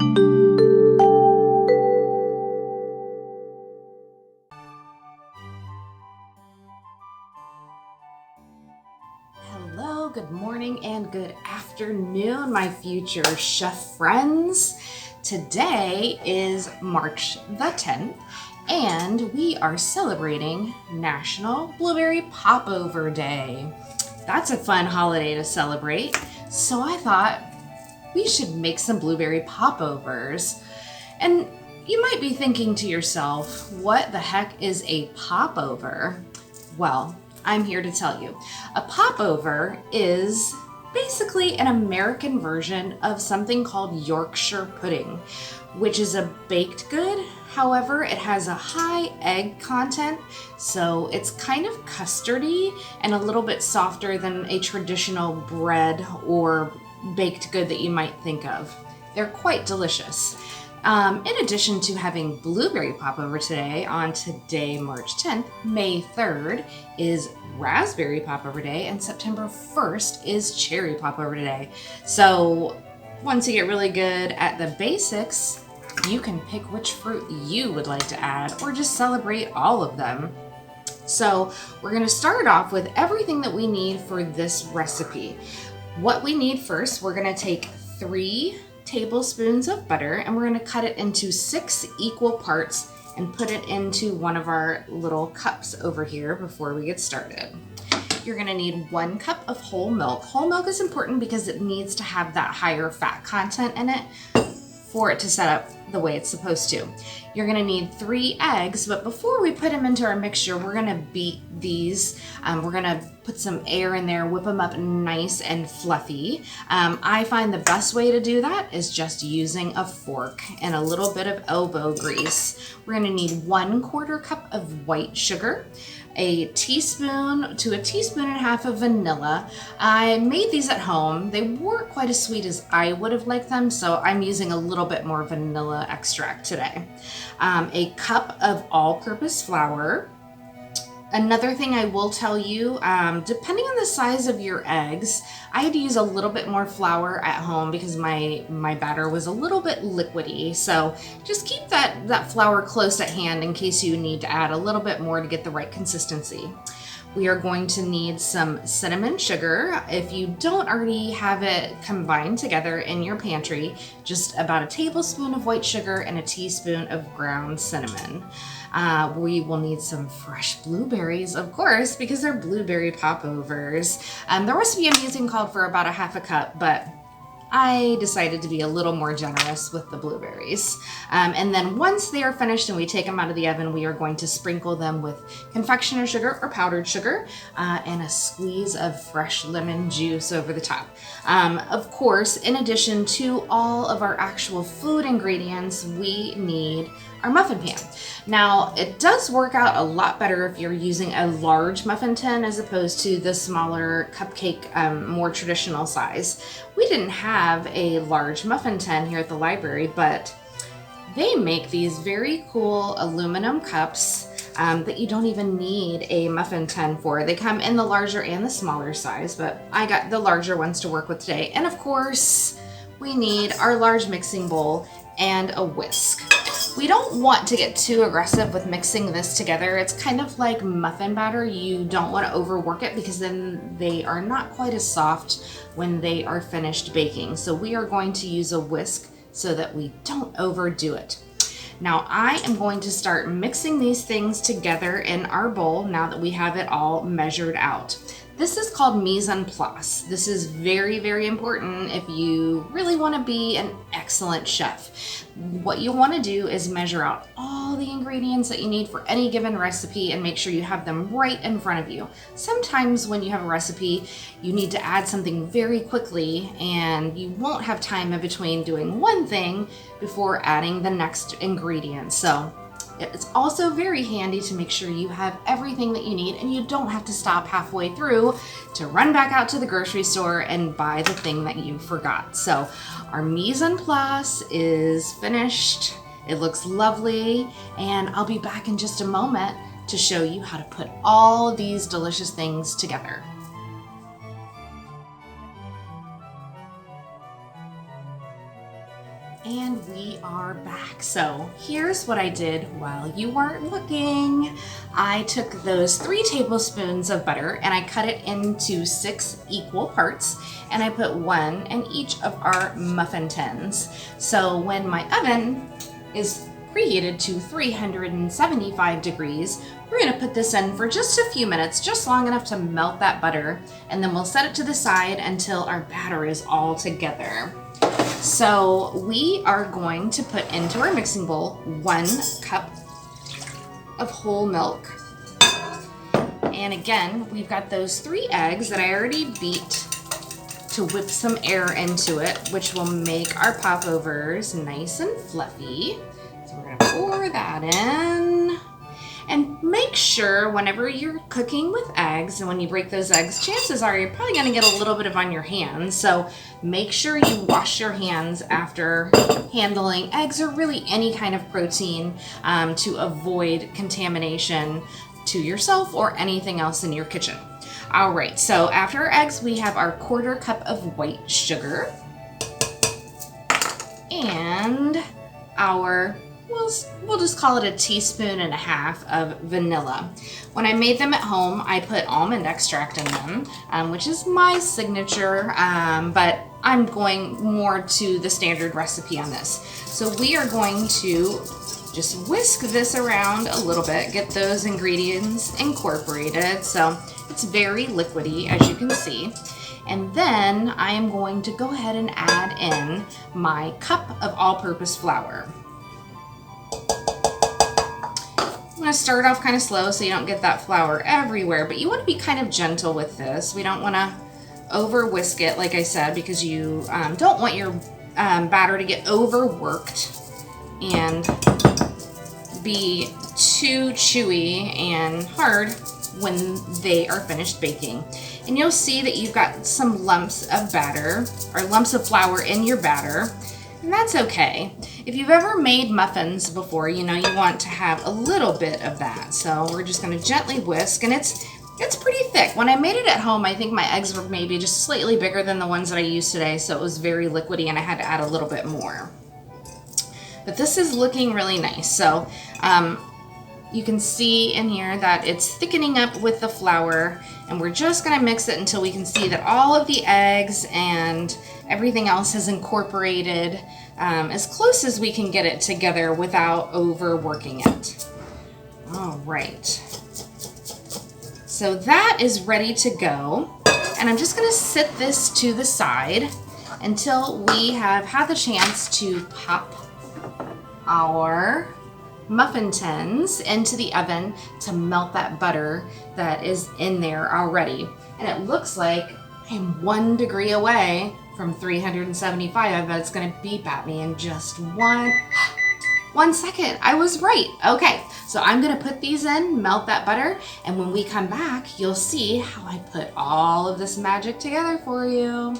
Hello, good morning and good afternoon, my future chef friends. Today is March the 10th, and we are celebrating National Blueberry Popover Day. That's a fun holiday to celebrate, so I thought we should make some blueberry popovers. And you might be thinking to yourself, what the heck is a popover? Well, I'm here to tell you. A popover is basically an American version of something called Yorkshire pudding, which is a baked good. However, it has a high egg content, so it's kind of custardy and a little bit softer than a traditional bread or baked good that you might think of. They're quite delicious. In addition to having blueberry popover today, on today, March 10th, May 3rd is raspberry popover day, and September 1st is cherry popover day. So once you get really good at the basics, you can pick which fruit you would like to add or just celebrate all of them. So we're going to start off with everything that we need for this recipe. What we need first, we're going to take 3 tablespoons of butter, and we're going to cut it into 6 equal parts and put it into one of our little cups over here before we get started. You're going to need 1 cup of whole milk. Whole milk is important because it needs to have that higher fat content in it for it to set up the way it's supposed to. You're going to need 3 eggs, but before we put them into our mixture, we're going to beat these. We're going to put some air in there, whip them up nice and fluffy. I find the best way to do that is just using a fork and a little bit of elbow grease. We're going to need 1/4 cup of white sugar, a teaspoon to a teaspoon and a half of vanilla. I made these at home. They weren't quite as sweet as I would have liked them, so I'm using a little bit more vanilla extract today. A cup of all-purpose flour. Another thing I will tell you, depending on the size of your eggs, I had to use a little bit more flour at home because my batter was a little bit liquidy. So just keep that flour close at hand in case you need to add a little bit more to get the right consistency. We are going to need some cinnamon sugar. If you don't already have it combined together in your pantry, just about a tablespoon of white sugar and a teaspoon of ground cinnamon. We will need some fresh blueberries, of course, because they're blueberry popovers. The recipe I'm using called for about a 1/2 cup, but I decided to be a little more generous with the blueberries. And then once they are finished and we take them out of the oven, we are going to sprinkle them with confectioner sugar or powdered sugar and a squeeze of fresh lemon juice over the top. Of course, in addition to all of our actual food ingredients, we need our muffin pan. Now, it does work out a lot better if you're using a large muffin tin as opposed to the smaller cupcake, more traditional size. We didn't have a large muffin tin here at the library, but they make these very cool aluminum cups that you don't even need a muffin tin for. They come in the larger and the smaller size, but I got the larger ones to work with today. And of course, we need our large mixing bowl and a whisk. We don't want to get too aggressive with mixing this together. It's kind of like muffin batter. You don't want to overwork it because then they are not quite as soft when they are finished baking. So we are going to use a whisk so that we don't overdo it. Now I am going to start mixing these things together in our bowl now that we have it all measured out. This is called mise en place. This is very, very important if you really want to be an excellent chef. What you want to do is measure out all the ingredients that you need for any given recipe and make sure you have them right in front of you. Sometimes when you have a recipe, you need to add something very quickly and you won't have time in between doing one thing before adding the next ingredient. So it's also very handy to make sure you have everything that you need and you don't have to stop halfway through to run back out to the grocery store and buy the thing that you forgot. So our mise en place is finished. It looks lovely, and I'll be back in just a moment to show you how to put all of these delicious things together. And we are back. So here's what I did while you weren't looking. I took those 3 tablespoons of butter and I cut it into 6 equal parts, and I put 1 in each of our muffin tins. So when my oven is preheated to 375 degrees, we're gonna put this in for just a few minutes, just long enough to melt that butter, and then we'll set it to the side until our batter is all together. So we are going to put into our mixing bowl 1 cup of whole milk. And again, we've got those 3 eggs that I already beat to whip some air into it, which will make our popovers nice and fluffy. So we're gonna pour that in. And make sure whenever you're cooking with eggs, and when you break those eggs, chances are you're probably gonna get a little bit on your hands. So make sure you wash your hands after handling eggs or really any kind of protein to avoid contamination to yourself or anything else in your kitchen. All right, so after our eggs, we have our 1/4 cup of white sugar and our we'll just call it a 1.5 teaspoons of vanilla. When I made them at home, I put almond extract in them, which is my signature, but I'm going more to the standard recipe on this. So we are going to just whisk this around a little bit, get those ingredients incorporated. So it's very liquidy, as you can see. And then I am going to go ahead and add in my cup of all-purpose flour. I'm gonna start off kind of slow so you don't get that flour everywhere, but you want to be kind of gentle with this. We don't want to over whisk it, like I said, because you don't want your batter to get overworked and be too chewy and hard when they are finished baking. And you'll see that you've got some lumps of batter or lumps of flour in your batter. And that's okay. If you've ever made muffins before, you know you want to have a little bit of that. So we're just gonna gently whisk, and it's pretty thick. When I made it at home, I think my eggs were maybe just slightly bigger than the ones that I used today, so it was very liquidy and I had to add a little bit more. But this is looking really nice. So you can see in here that it's thickening up with the flour, and we're just gonna mix it until we can see that all of the eggs and everything else is incorporated as close as we can get it together without overworking it. All right. So that is ready to go. And I'm just gonna sit this to the side until we have had the chance to pop our muffin tins into the oven to melt that butter that is in there already. And it looks like I'm 1 degree away from 375. I bet it's gonna beep at me in just one second. I was right. Okay, so I'm gonna put these in, melt that butter, and when we come back, you'll see how I put all of this magic together for you.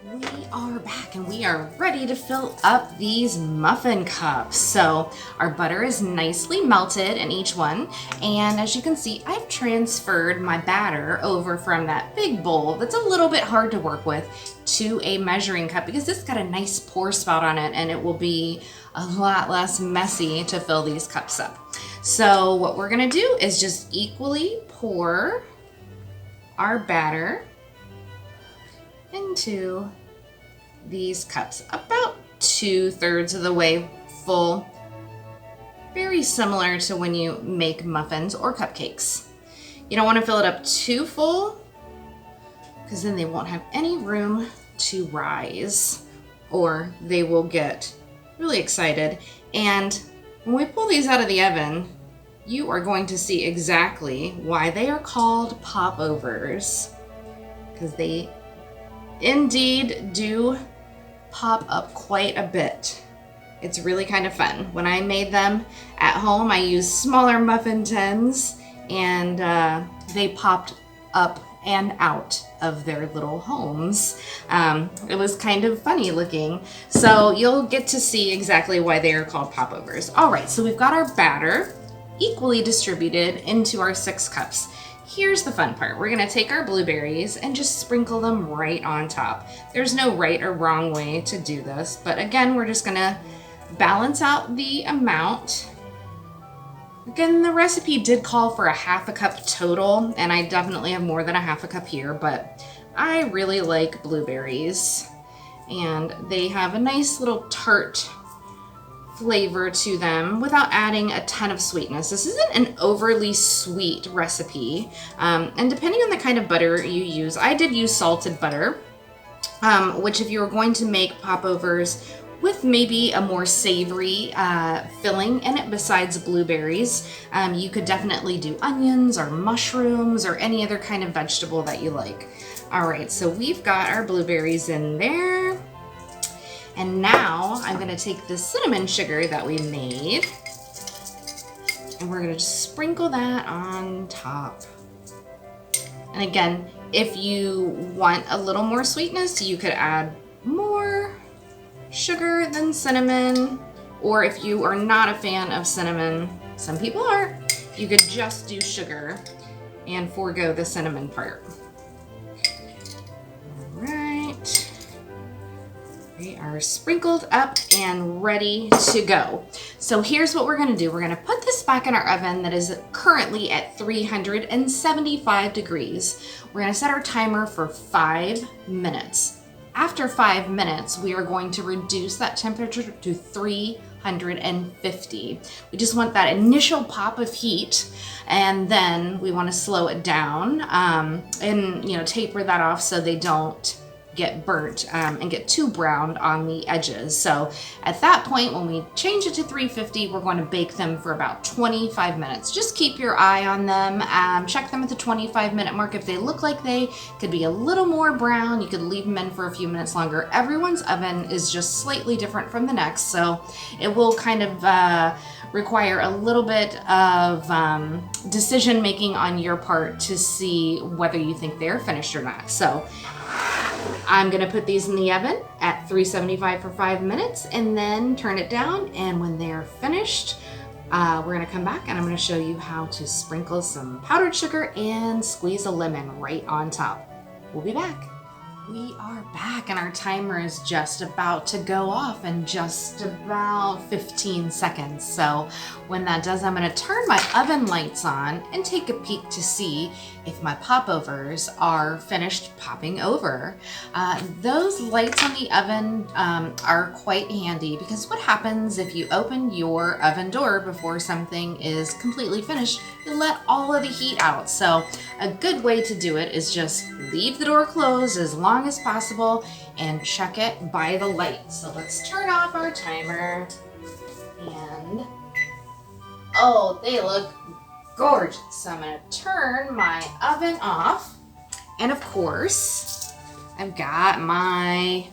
We are back and we are ready to fill up these muffin cups. So our butter is nicely melted in each one. And as you can see, I've transferred my batter over from that big bowl that's a little bit hard to work with to a measuring cup because it's got a nice pour spout on it and it will be a lot less messy to fill these cups up. So what we're gonna do is just equally pour our batter into these cups, about 2/3 of the way full. Very similar to when you make muffins or cupcakes. You don't want to fill it up too full because then they won't have any room to rise or they will get really excited. And when we pull these out of the oven, you are going to see exactly why they are called popovers, because they indeed do pop up quite a bit. It's really kind of fun. When I made them at home, I used smaller muffin tins and they popped up and out of their little homes. It was kind of funny looking. So you'll get to see exactly why they are called popovers. All right, so we've got our batter equally distributed into our 6 cups. here's the fun part. We're gonna take our blueberries and just sprinkle them right on top. There's no right or wrong way to do this, but again, we're just gonna balance out the amount. Again, the recipe did call for a half a cup total, and I definitely have more than a half a cup here, but I really like blueberries, and they have a nice little tart flavor to them without adding a ton of sweetness. This isn't an overly sweet recipe, and depending on the kind of butter you use, I did use salted butter, which if you were going to make popovers with maybe a more savory filling in it besides blueberries, you could definitely do onions or mushrooms or any other kind of vegetable that you like. All right, so we've got our blueberries in there. And now I'm gonna take the cinnamon sugar that we made and we're gonna just sprinkle that on top. And again, if you want a little more sweetness, you could add more sugar than cinnamon, or if you are not a fan of cinnamon, some people are, you could just do sugar and forego the cinnamon part. All right. We are sprinkled up and ready to go. So here's what we're gonna do. We're gonna put this back in our oven that is currently at 375 degrees. We're gonna set our timer for 5 minutes. After 5 minutes, we are going to reduce that temperature to 350. We just want that initial pop of heat, and then we want to slow it down and taper that off so they don't get burnt and get too browned on the edges. So at that point, when we change it to 350, we're going to bake them for about 25 minutes. Just keep your eye on them. Check them at the 25-minute mark. If they look like they could be a little more brown, you could leave them in for a few minutes longer. Everyone's oven is just slightly different from the next, so it will kind of require a little bit of decision making on your part to see whether you think they're finished or not. So I'm gonna put these in the oven at 375 for 5 minutes and then turn it down. And when they're finished, we're gonna come back and I'm gonna show you how to sprinkle some powdered sugar and squeeze a lemon right on top. We'll be back. We are back and our timer is just about to go off in just about 15 seconds. So when that does, I'm gonna turn my oven lights on and take a peek to see if my popovers are finished popping over. Those lights on the oven are quite handy because what happens if you open your oven door before something is completely finished, you let all of the heat out. So a good way to do it is just leave the door closed as long as possible and check it by the light. So let's turn off our timer and oh, they look gorgeous. So I'm gonna turn my oven off. And of course, I've got my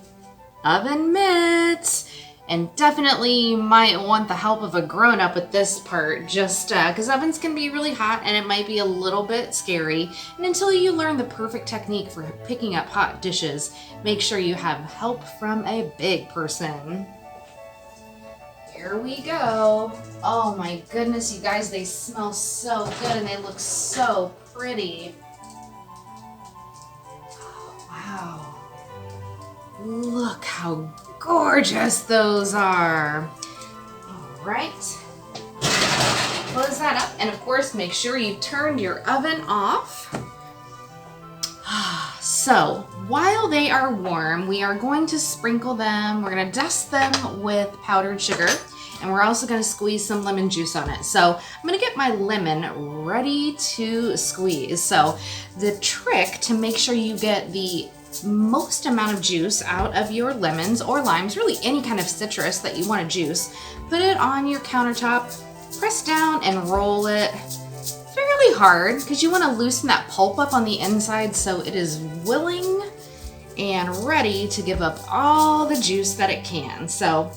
oven mitts. And definitely you might want the help of a grown-up with this part, just because ovens can be really hot and it might be a little bit scary. And until you learn the perfect technique for picking up hot dishes, make sure you have help from a big person. Here we go. Oh my goodness, you guys, they smell so good and they look so pretty. Oh, wow. Look how gorgeous those are. All right. Close that up. And of course, make sure you turned your oven off. So while they are warm, we are going to sprinkle them. We're going to dust them with powdered sugar. And we're also going to squeeze some lemon juice on it. So I'm going to get my lemon ready to squeeze. So the trick to make sure you get the most amount of juice out of your lemons or limes, really any kind of citrus that you want to juice, put it on your countertop, press down and roll it fairly hard because you want to loosen that pulp up on the inside so it is willing and ready to give up all the juice that it can. So,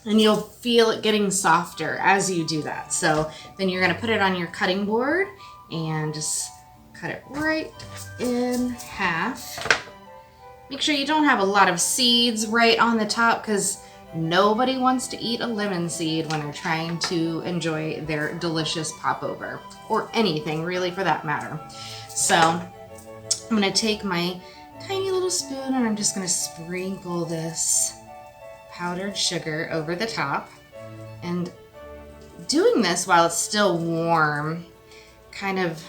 and you'll feel it getting softer as you do that. So then you're going to put it on your cutting board and just cut it right in half. Make sure you don't have a lot of seeds right on the top because Nobody wants to eat a lemon seed when they're trying to enjoy their delicious popover, or anything really for that matter. So I'm gonna take my tiny little spoon and I'm just gonna sprinkle this powdered sugar over the top. And doing this while it's still warm kind of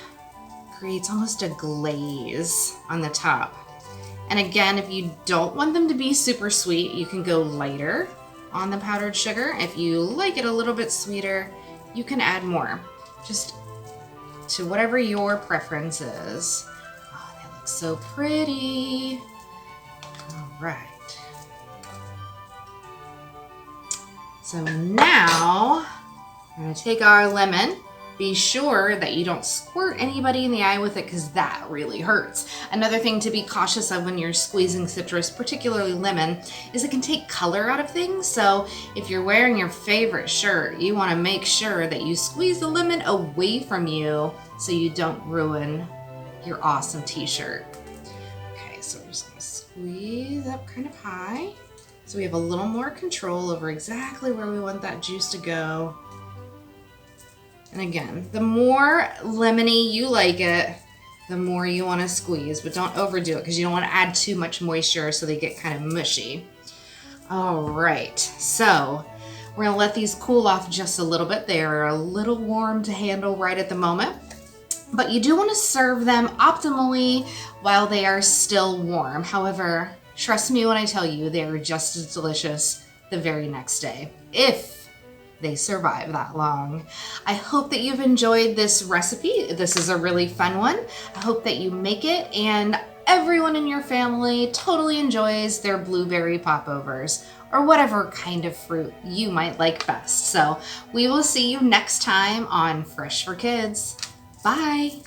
creates almost a glaze on the top. And again, if you don't want them to be super sweet, you can go lighter on the powdered sugar. If you like it a little bit sweeter, you can add more, just to whatever your preference is. Oh, that looks so pretty. All right. So now I'm gonna take our lemon. Be sure that you don't squirt anybody in the eye with it, because that really hurts. Another thing to be cautious of when you're squeezing citrus, particularly lemon, is it can take color out of things. So if you're wearing your favorite shirt, you wanna make sure that you squeeze the lemon away from you so you don't ruin your awesome t-shirt. Okay, so we're just gonna squeeze up kind of high, so we have a little more control over exactly where we want that juice to go. And again, the more lemony you like it, the more you want to squeeze, but don't overdo it because you don't want to add too much moisture so they get kind of mushy. All right, so we're gonna let these cool off just a little bit. They are a little warm to handle right at the moment, but you do want to serve them optimally while they are still warm. However, trust me when I tell you, they are just as delicious the very next day, if they survive that long. I hope that you've enjoyed this recipe. This is a really fun one. I hope that you make it and everyone in your family totally enjoys their blueberry popovers, or whatever kind of fruit you might like best. So we will see you next time on Fresh for Kids. Bye.